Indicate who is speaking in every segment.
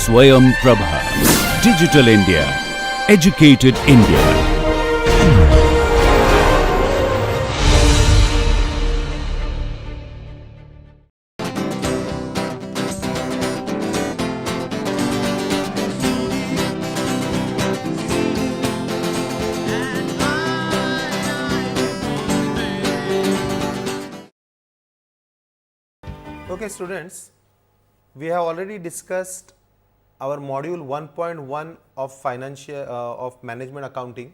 Speaker 1: Swayam Prabha. Digital India. Educated India.
Speaker 2: Okay students, we have already discussed our module 1.1 of management accounting.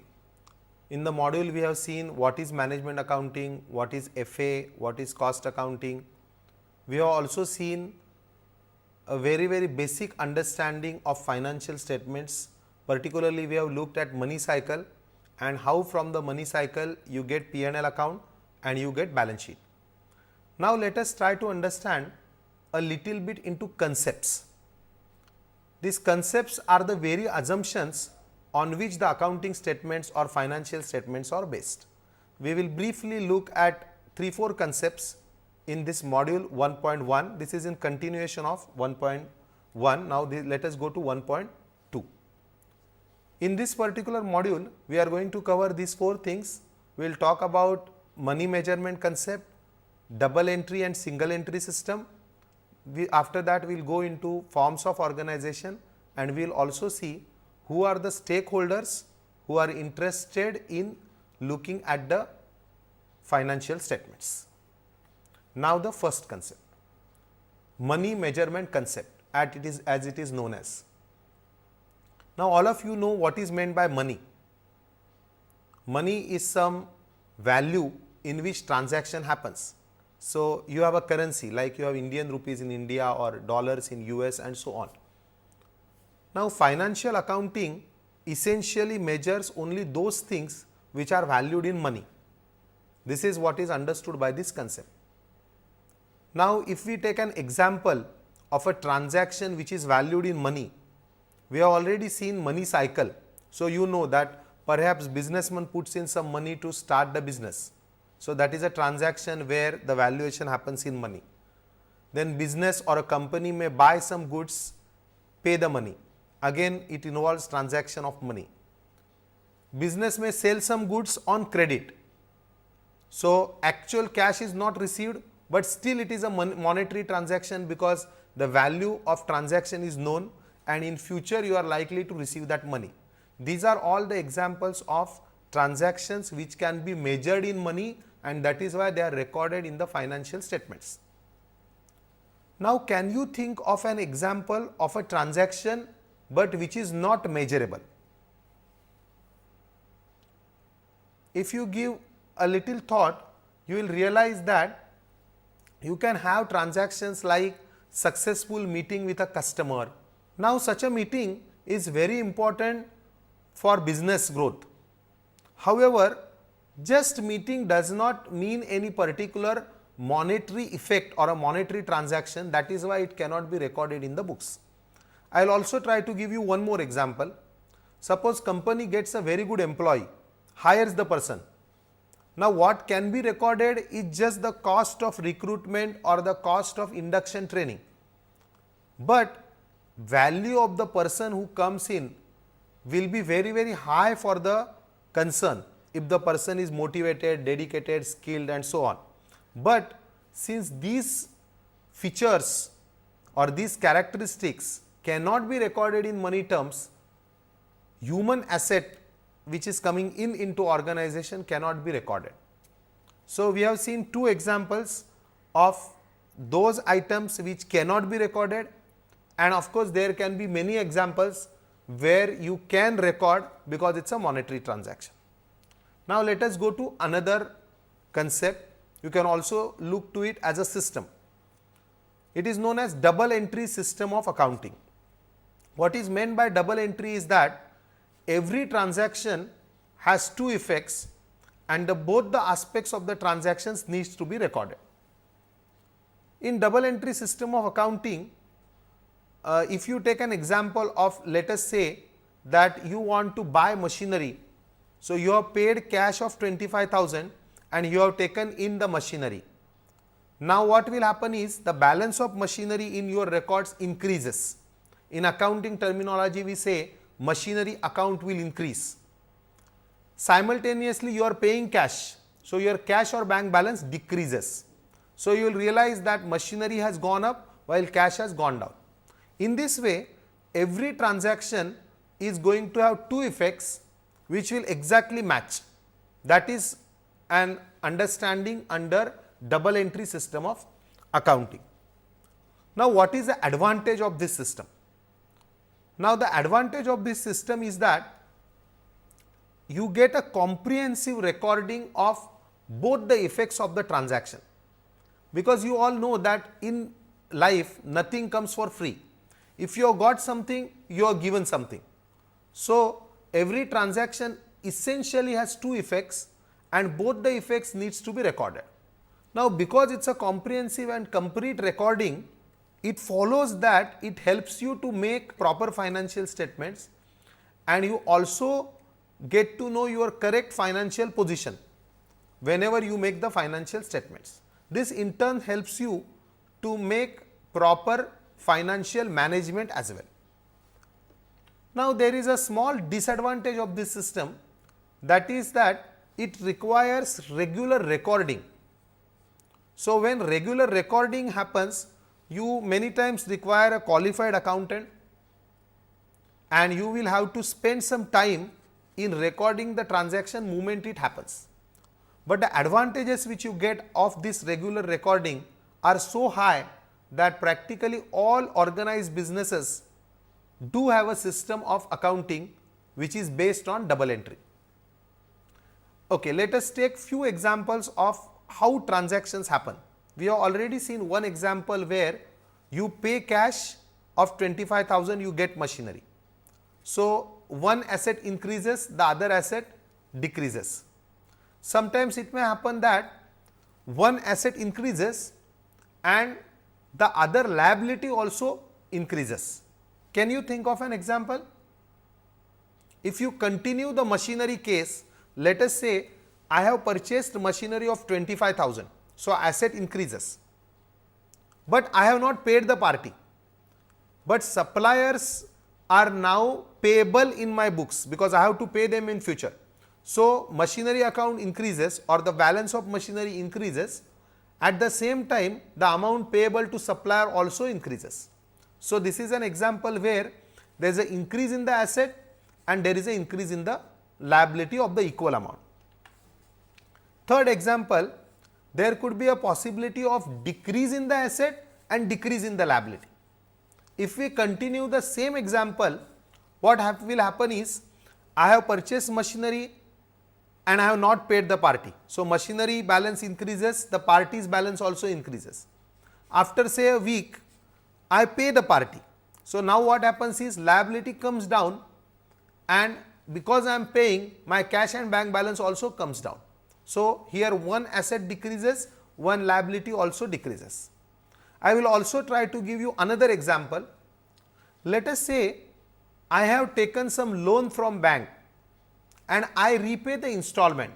Speaker 2: In the module we have seen what is management accounting, what is FA, what is cost accounting. We have also seen a very basic understanding of financial statements. Particularly we have looked at money cycle and how from the money cycle you get P&L account and you get balance sheet. Now let us try to understand a little bit into concepts. These concepts are the very assumptions on which the accounting statements or financial statements are based. We will briefly look at 3-4 concepts in this module 1.1. This is in continuation of 1.1. Now let us go to 1.2. In this particular module, we are going to cover these 4 things. We will talk about money measurement concept, double entry and single entry system. After that we will go into forms of organization and we will also see who are the stakeholders who are interested in looking at the financial statements. Now the first concept, money measurement concept as it is known as. Now all of you know what is meant by money. Money is some value in which transaction happens. So you have a currency like you have Indian rupees in India or dollars in US and so on. Now financial accounting essentially measures only those things which are valued in money. This is what is understood by this concept. Now if we take an example of a transaction which is valued in money, we have already seen money cycle. So you know that perhaps businessman puts in some money to start the business. So that is a transaction where the valuation happens in money. Then business or a company may buy some goods, pay the money. Again it involves transaction of money. Business may sell some goods on credit. So actual cash is not received, but still it is a monetary transaction because the value of transaction is known and in future you are likely to receive that money. These are all the examples of transactions which can be measured in money, and that is why they are recorded in the financial statements. Now can you think of an example of a transaction but which is not measurable? If you give a little thought, you will realize that you can have transactions like successful meeting with a customer. Now such a meeting is very important for business growth. However, just meeting does not mean any particular monetary effect or a monetary transaction. That is why it cannot be recorded in the books. I will also try to give you one more example. Suppose company gets a very good employee, hires the person. Now what can be recorded is just the cost of recruitment or the cost of induction training. But value of the person who comes in will be very high for the concern if the person is motivated, dedicated, skilled and so on. But since these features or these characteristics cannot be recorded in money terms, human asset which is coming into organization cannot be recorded. So we have seen 2 examples of those items which cannot be recorded, and of course there can be many examples where you can record because it is a monetary transaction. Now let us go to another concept. You can also look to it as a system. It is known as double entry system of accounting. What is meant by double entry is that every transaction has 2 effects and both the aspects of the transactions needs to be recorded. In double entry system of accounting, if you take an example of, let us say that you want to buy machinery. So you have paid cash of 25,000 and you have taken in the machinery. Now what will happen is the balance of machinery in your records increases. In accounting terminology, we say machinery account will increase. Simultaneously, you are paying cash. So, your cash or bank balance decreases. So, you will realize that machinery has gone up while cash has gone down. In this way, every transaction is going to have two effects which will exactly match. That is an understanding under double entry system of accounting. Now, what is the advantage of this system? Now, the advantage of this system is that you get a comprehensive recording of both the effects of the transaction, because you all know that in life nothing comes for free. If you have got something, you are given something. So, every transaction essentially has two effects and both the effects needs to be recorded. Now, because it is a comprehensive and complete recording, it follows that it helps you to make proper financial statements, and you also get to know your correct financial position whenever you make the financial statements. This in turn helps you to make proper financial management as well. Now, there is a small disadvantage of this system, that is that it requires regular recording. So, when regular recording happens, you many times require a qualified accountant, and you will have to spend some time in recording the transaction moment it happens. But the advantages which you get of this regular recording are so high that practically all organized businesses do have a system of accounting which is based on double entry. Okay, let us take few examples of how transactions happen. We have already seen one example where you pay cash of 25,000, you get machinery. So, one asset increases, the other asset decreases. Sometimes it may happen that one asset increases and the other liability also increases. Can you think of an example? If you continue the machinery case, let us say I have purchased machinery of 25,000. So, asset increases, but I have not paid the party, but suppliers are now payable in my books because I have to pay them in future. So, machinery account increases or the balance of machinery increases, at the same time the amount payable to supplier also increases. So, this is an example where there is an increase in the asset and there is an increase in the liability of the equal amount. Third example, there could be a possibility of decrease in the asset and decrease in the liability. If we continue the same example, what will happen is, I have purchased machinery and I have not paid the party. So, machinery balance increases, the party's balance also increases. After say a week, I pay the party. So, now what happens is liability comes down, and because I am paying, my cash and bank balance also comes down. So, here one asset decreases, one liability also decreases. I will also try to give you another example. Let us say I have taken some loan from bank and I repay the installment.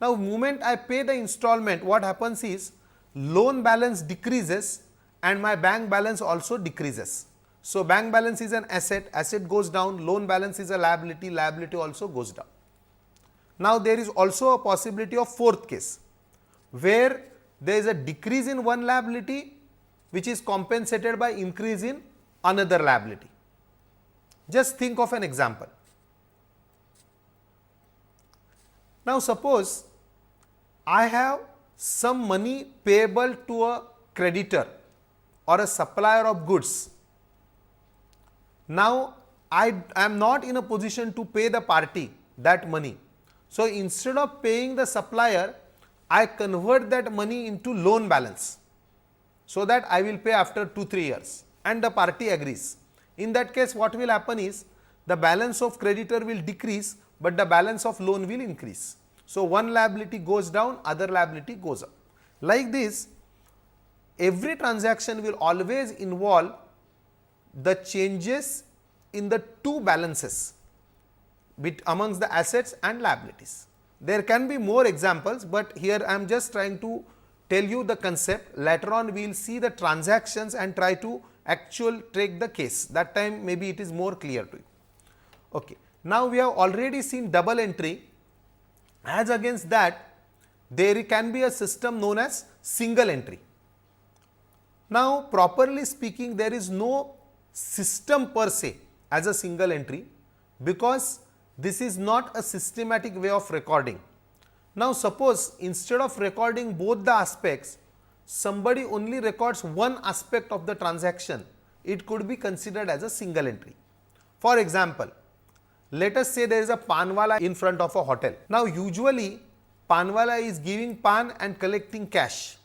Speaker 2: Now, moment I pay the installment, what happens is loan balance decreases and my bank balance also decreases. So, bank balance is an asset, asset goes down, loan balance is a liability, liability also goes down. Now, there is also a possibility of fourth case, where there is a decrease in one liability which is compensated by increase in another liability. Just think of an example. Now, suppose I have some money payable to a creditor or a supplier of goods. Now, I am not in a position to pay the party that money. So, instead of paying the supplier, I convert that money into loan balance, so that I will pay after 2-3 years, and the party agrees. In that case, what will happen is the balance of creditor will decrease, but the balance of loan will increase. So, one liability goes down, other liability goes up. Like this, every transaction will always involve the changes in the two balances amongst the assets and liabilities. There can be more examples, but here I am just trying to tell you the concept. Later on we will see the transactions and try to actual take the case. That time maybe it is more clear to you. Okay. Now we have already seen double entry. As against that, there can be a system known as single entry. Now properly speaking, there is no system per se as a single entry, because this is not a systematic way of recording. Now suppose instead of recording both the aspects, somebody only records one aspect of the transaction, it could be considered as a single entry. For example, let us say there is a panwala in front of a hotel. Now usually panwala is giving pan and collecting cash.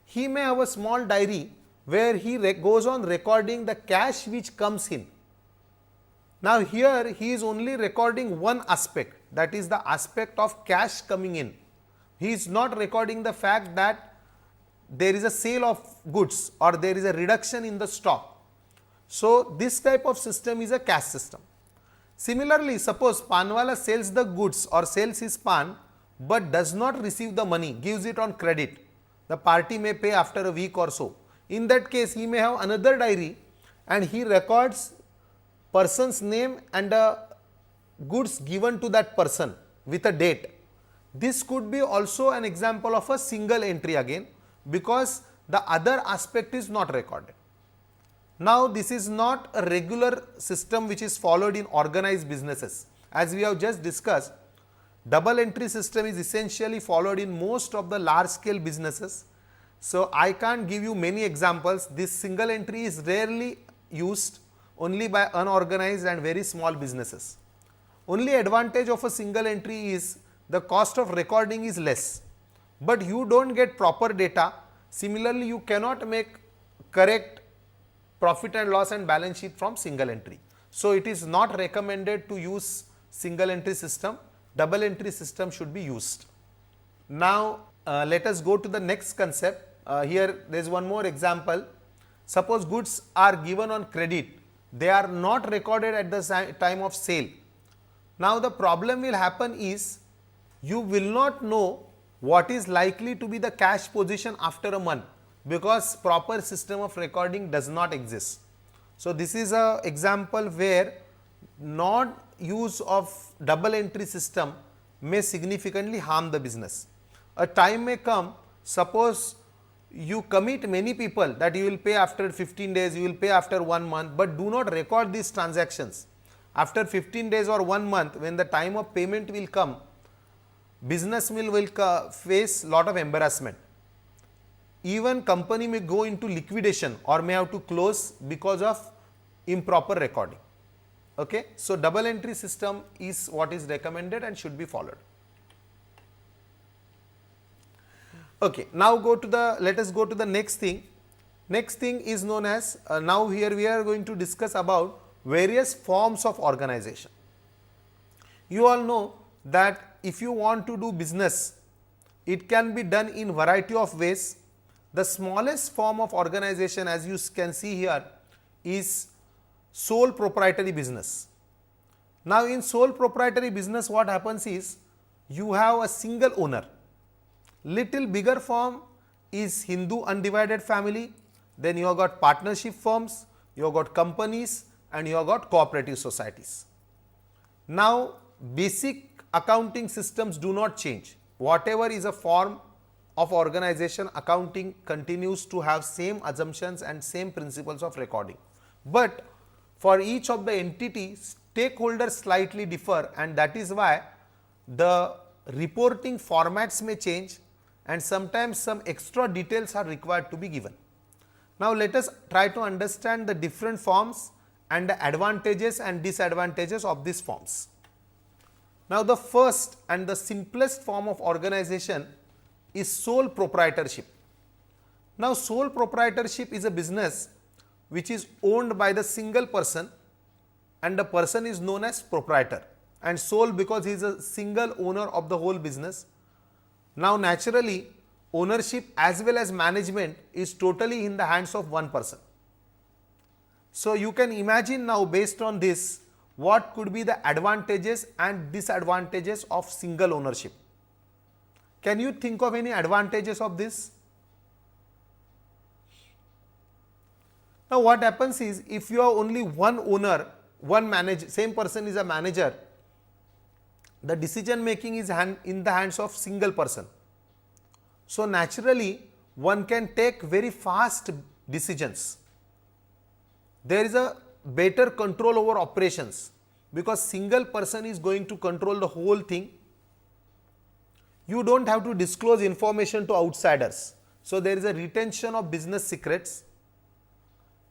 Speaker 2: He may have a small diary where he goes on recording the cash which comes in. Now here he is only recording one aspect, that is the aspect of cash coming in. He is not recording the fact that there is a sale of goods or there is a reduction in the stock. So this type of system is a cash system. Similarly, suppose panwala sells the goods or sells his pan but does not receive the money, gives it on credit. The party may pay after a week or so. In that case, he may have another diary and he records person's name and the goods given to that person with a date. This could be also an example of a single entry again, because the other aspect is not recorded. Now this is not a regular system which is followed in organized businesses. As we have just discussed, double entry system is essentially followed in most of the large scale businesses. So I can't give you many examples. This single entry is rarely used, only by unorganized and very small businesses. Only advantage of a single entry is the cost of recording is less, but you don't get proper data. Similarly, you cannot make correct profit and loss and balance sheet from single entry. So it is not recommended to use single entry system. Double entry system should be used. Now let us go to the next concept. Here there is one more example. Suppose goods are given on credit, they are not recorded at the time of sale. Now the problem will happen is, you will not know what is likely to be the cash position after a month, because proper system of recording does not exist. So this is a example where not use of double entry system may significantly harm the business. A time may come, suppose you commit many people that you will pay after 15 days, you will pay after 1 month, but do not record these transactions. After 15 days or 1 month, when the time of payment will come, business will face lot of embarrassment. Even company may go into liquidation or may have to close because of improper recording. Okay? So double entry system is what is recommended and should be followed. Okay, now let us go to the next thing. Next thing is known as, now here we are going to discuss about various forms of organization. You all know that if you want to do business, it can be done in variety of ways. The smallest form of organization, as you can see here, is sole proprietary business. Now in sole proprietary business, what happens is, you have a single owner. Little bigger form is Hindu undivided family, then you have got partnership firms, you have got companies, and you have got cooperative societies. Now basic accounting systems do not change. Whatever is a form of organization, accounting continues to have same assumptions and same principles of recording. But for each of the entities, stakeholders slightly differ, and that is why the reporting formats may change and sometimes some extra details are required to be given. Now let us try to understand the different forms and the advantages and disadvantages of these forms. Now the first and the simplest form of organization is sole proprietorship. Now sole proprietorship is a business which is owned by the single person, and the person is known as proprietor, and sole because he is a single owner of the whole business. Now naturally, ownership as well as management is totally in the hands of one person. So you can imagine now, based on this, what could be the advantages and disadvantages of single ownership. Can you think of any advantages of this? Now what happens is, if you have only one owner, one manager, same person is a manager, the decision making is in the hands of single person. So naturally one can take very fast decisions. There is a better control over operations because single person is going to control the whole thing. You don't have to disclose information to outsiders. So there is a retention of business secrets,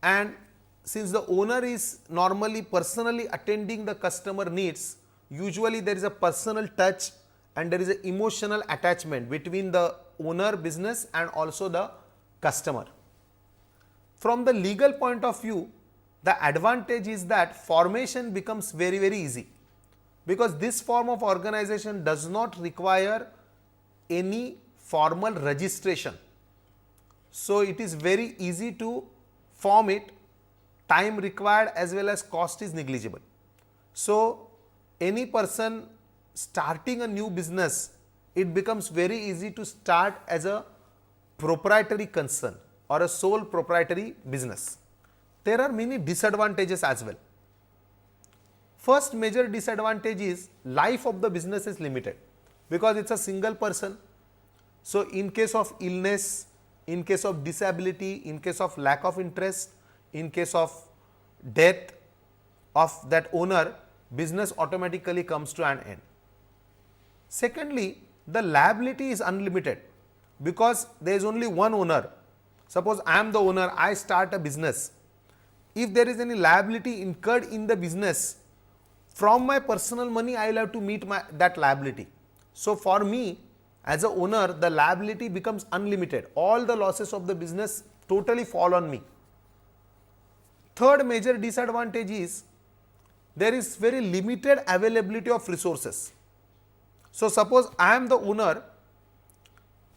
Speaker 2: and since the owner is normally personally attending the customer needs, usually there is a personal touch and there is an emotional attachment between the owner business and also the customer. From the legal point of view, the advantage is that formation becomes very easy, because this form of organization does not require any formal registration. So it is very easy to form it, time required as well as cost is negligible. So any person starting a new business, it becomes very easy to start as a proprietary concern or a sole proprietary business. There are many disadvantages as well. First major disadvantage is life of the business is limited because it's a single person. So in case of illness, in case of disability, in case of lack of interest, in case of death of that owner, business automatically comes to an end. Secondly, the liability is unlimited because there is only one owner. Suppose I am the owner, I start a business. If there is any liability incurred in the business, from my personal money I will have to meet that liability. So for me as a owner, the liability becomes unlimited. All the losses of the business totally fall on me. Third major disadvantage is there is very limited availability of resources. So suppose I am the owner,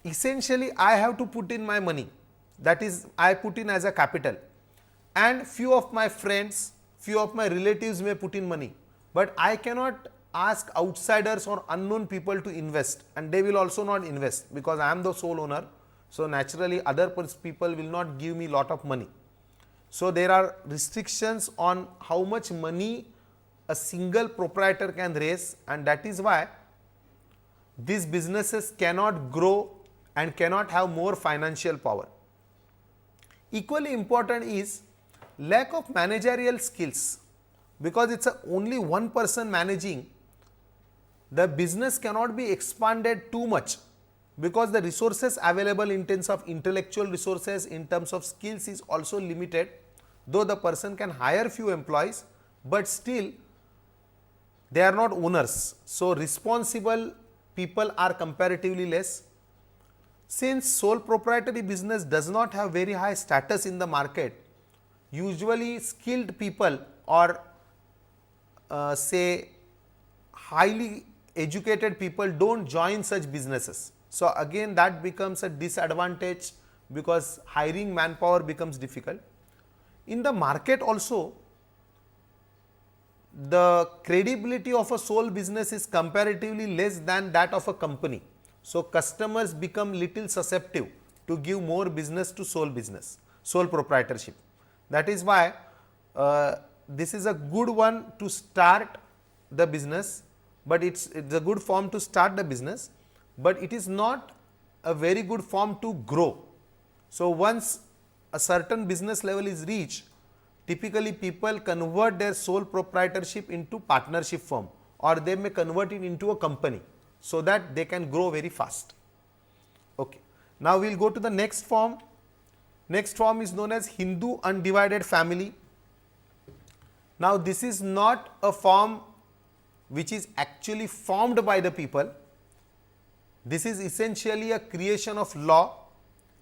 Speaker 2: essentially I have to put in my money, that is I put in as a capital, and few of my friends, few of my relatives may put in money, but I cannot ask outsiders or unknown people to invest, and they will also not invest because I am the sole owner. So naturally other people will not give me lot of money. So there are restrictions on how much money a single proprietor can raise, and that is why these businesses cannot grow and cannot have more financial power. Equally important is lack of managerial skills, because it's only one person managing. The business cannot be expanded too much because the resources available in terms of intellectual resources, in terms of skills is also limited. Though the person can hire few employees, but still they are not owners. So responsible people are comparatively less. Since sole proprietary business does not have very high status in the market, usually skilled people or say highly educated people don't join such businesses. So again that becomes a disadvantage because hiring manpower becomes difficult. In the market also, the credibility of a sole business is comparatively less than that of a company. So customers become little susceptible to give more business to sole proprietorship. That is why this is a good one to start the business, but it's a good form to start the business, but it is not a very good form to grow. So once a certain business level is reached, typically people convert their sole proprietorship into partnership firm, or they may convert it into a company so that they can grow very fast. Okay. Now we will go to the next form. Next form is known as Hindu undivided family. Now this is not a form which is actually formed by the people. This is essentially a creation of law,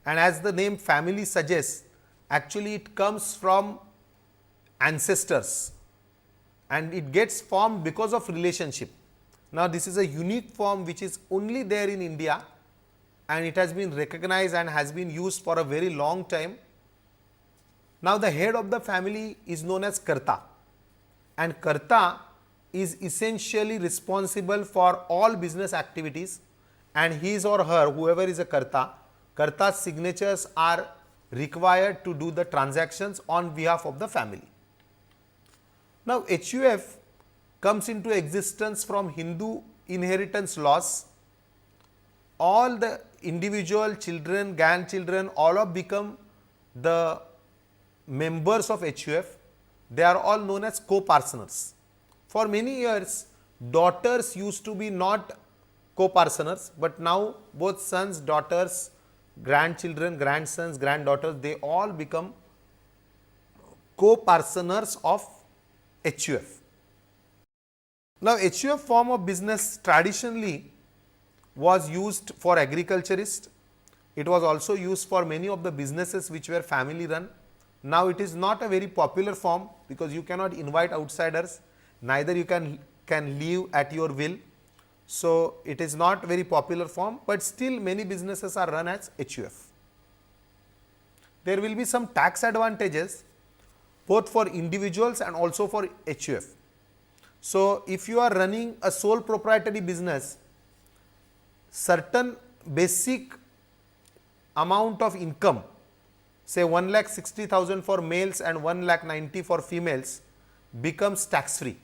Speaker 2: and as the name family suggests, actually it comes from ancestors and it gets formed because of relationship. Now this is a unique form which is only there in India, and it has been recognized and has been used for a very long time. Now the head of the family is known as Karta, and Karta is essentially responsible for all business activities, and his or her, whoever is a Karta, Karta's signatures are required to do the transactions on behalf of the family. Now, HUF comes into existence from Hindu inheritance laws. All the individual children, grandchildren, all have become the members of HUF. They are all known as co-parceners. For many years, daughters used to be not co-parceners, but now both sons, daughters, grandchildren, grandsons, granddaughters, they all become co-parceners of HUF. Now, HUF form of business traditionally was used for agriculturists. It was also used for many of the businesses which were family run. Now, it is not a very popular form because you cannot invite outsiders, neither you can leave at your will. So, it is not very popular form, but still many businesses are run as HUF. There will be some tax advantages both for individuals and also for HUF. So, if you are running a sole proprietary business, certain basic amount of income, say 1,60,000 for males and 1,90,000 for females, becomes tax free.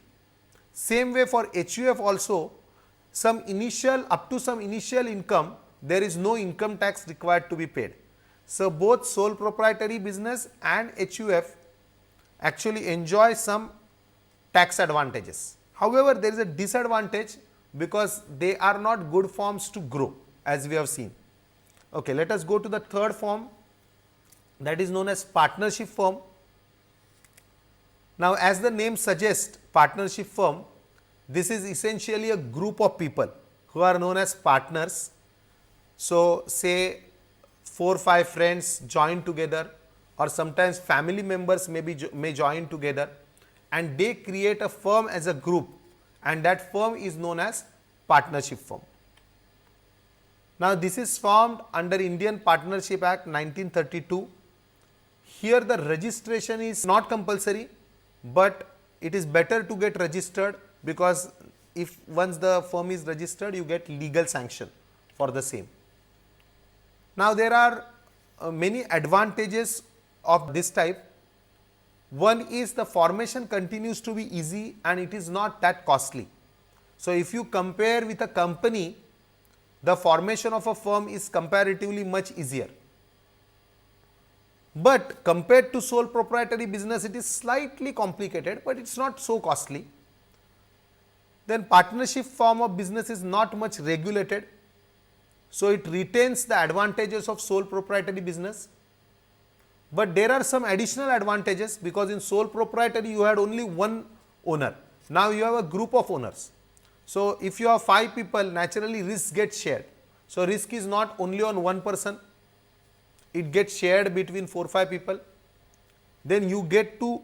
Speaker 2: Same way for HUF also, up to some initial income, there is no income tax required to be paid. So, both sole proprietary business and HUF actually enjoy some tax advantages. However, there is a disadvantage because they are not good forms to grow, as we have seen. Okay, let us go to the third form, that is known as partnership firm. Now, as the name suggests, partnership firm, this is essentially a group of people who are known as partners. So, say 4 or 5 friends join together, or sometimes family members may join together, and they create a firm as a group, and that firm is known as partnership firm. Now, this is formed under Indian Partnership Act 1932. Here the registration is not compulsory, but it is better to get registered, because if once the firm is registered, you get legal sanction for the same. Now, there are many advantages of this type. One is the formation continues to be easy and it is not that costly. So, if you compare with a company, the formation of a firm is comparatively much easier. But compared to sole proprietary business, it is slightly complicated, but it is not so costly. Then partnership form of business is not much regulated. So, it retains the advantages of sole proprietary business. But there are some additional advantages, because in sole proprietary you had only one owner. Now, you have a group of owners. So, if you have 5 people, naturally risk gets shared. So, risk is not only on one person, it gets shared between 4 or 5 people. Then you get to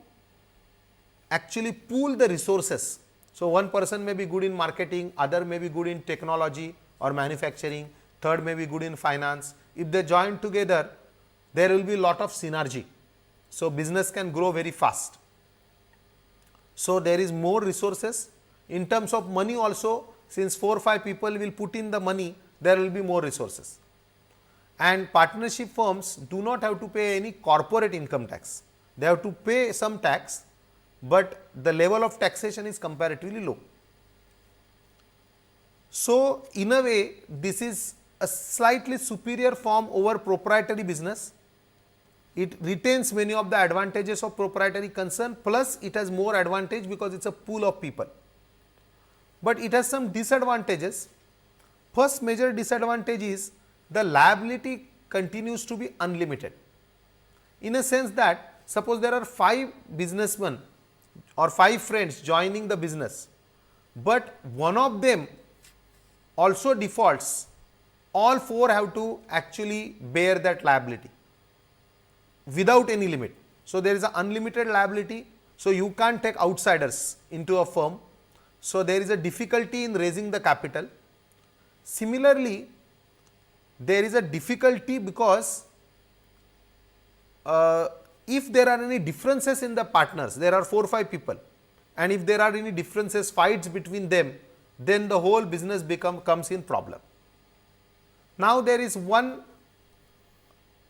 Speaker 2: actually pool the resources. So, one person may be good in marketing, other may be good in technology or manufacturing, third may be good in finance. If they join together, there will be a lot of synergy. So, business can grow very fast. So, there is more resources. In terms of money also, since 4 or 5 people will put in the money, there will be more resources. And partnership firms do not have to pay any corporate income tax. They have to pay some tax, but the level of taxation is comparatively low. So, in a way, this is a slightly superior form over proprietary business. It retains many of the advantages of proprietary concern, plus it has more advantage because it is a pool of people. But it has some disadvantages. First major disadvantage is the liability continues to be unlimited, in a sense that suppose there are 5 businessmen or 5 friends joining the business, but one of them also defaults, all 4 have to actually bear that liability without any limit. So, there is an unlimited liability. So, you can't take outsiders into a firm. So, there is a difficulty in raising the capital. Similarly, there is a difficulty because if there are any differences in the partners, there are 4 or 5 people, and if there are any differences, fights between them, then the whole business comes in problem. Now, there is one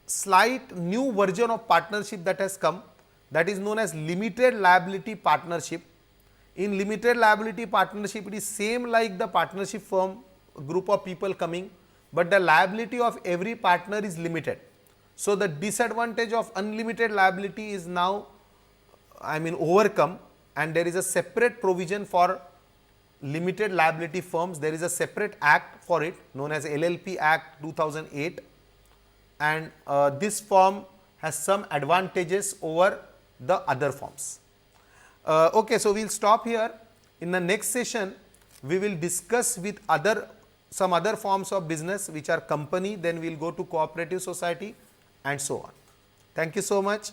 Speaker 2: slight new version of partnership that has come, that is known as limited liability partnership. In limited liability partnership, it is same like the partnership firm, group of people coming, but the liability of every partner is limited. So, the disadvantage of unlimited liability is now overcome, and there is a separate provision for limited liability firms. There is a separate act for it known as LLP Act 2008, and this form has some advantages over the other forms. Okay, so we will stop here. In the next session, we will discuss with some other forms of business which are company, then we will go to cooperative society and so on. Thank you so much.